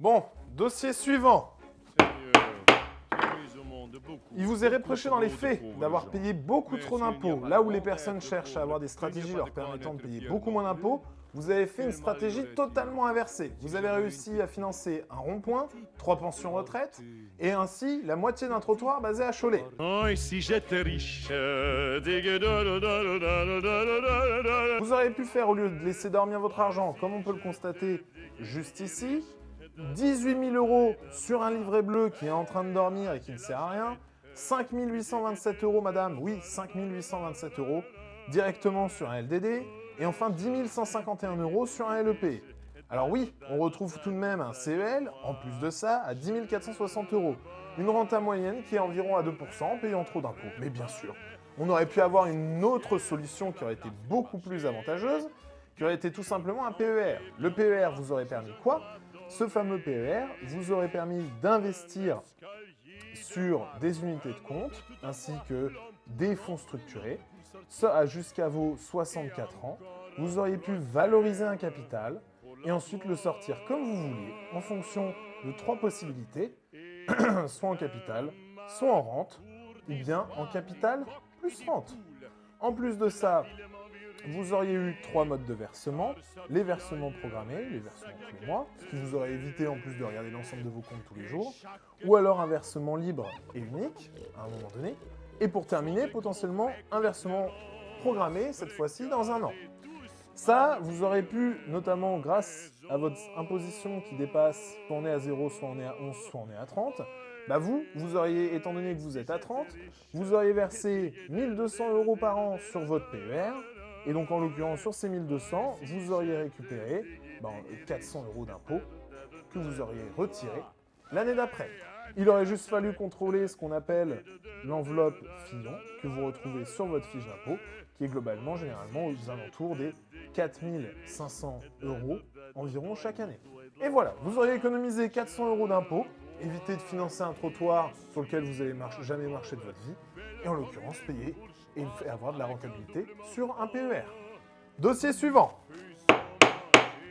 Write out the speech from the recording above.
Bon, dossier suivant. Il vous est reproché dans les faits d'avoir payé beaucoup trop d'impôts. Là où les personnes cherchent à avoir des stratégies leur permettant de payer beaucoup moins d'impôts, vous avez fait une stratégie totalement inversée. Vous avez réussi à financer un rond-point, 3 pensions retraite, et ainsi la moitié d'un trottoir basé à Cholet. Oh, et si j'étais riche, Vous auriez pu faire, au lieu de laisser dormir votre argent, comme on peut le constater juste ici, 18 000 € sur un livret bleu qui est en train de dormir et qui ne sert à rien, 5 827 €, madame, oui, 5 827 € directement sur un LDD, et enfin 10 151 € sur un LEP. Alors oui, on retrouve tout de même un CEL, en plus de ça, à 10 460 €. Une renta moyenne qui est environ à 2% en payant trop d'impôts. Mais bien sûr, on aurait pu avoir une autre solution qui aurait été beaucoup plus avantageuse, qui aurait été tout simplement un PER. Le PER vous aurait permis quoi ? Ce fameux PER vous aurait permis d'investir sur des unités de compte ainsi que des fonds structurés, ça jusqu'à vos 64 ans. Vous auriez pu valoriser un capital et ensuite le sortir comme vous vouliez en fonction de 3 possibilités, soit en capital, soit en rente, ou bien en capital plus rente. En plus de ça, vous auriez eu 3 modes de versement, les versements programmés, les versements tous les mois, ce qui vous aurait évité en plus de regarder l'ensemble de vos comptes tous les jours, ou alors un versement libre et unique, à un moment donné, et pour terminer, potentiellement un versement programmé, cette fois-ci dans un an. Ça, vous aurez pu, notamment grâce à votre imposition qui dépasse, soit on est à 0, soit on est à 11, soit on est à 30, bah vous auriez, étant donné que vous êtes à 30, vous auriez versé 1 200 € par an sur votre PER, et donc en l'occurrence sur ces 1 200, vous auriez récupéré 400 € d'impôts que vous auriez retiré l'année d'après. Il aurait juste fallu contrôler ce qu'on appelle l'enveloppe Fillon, que vous retrouvez sur votre fiche d'impôt, qui est globalement, généralement, aux alentours des 4 500 € environ chaque année. Et voilà, vous auriez économisé 400 € d'impôts, évité de financer un trottoir sur lequel vous n'allez jamais marcher de votre vie, et en l'occurrence payer et avoir de la rentabilité sur un PER. Dossier suivant.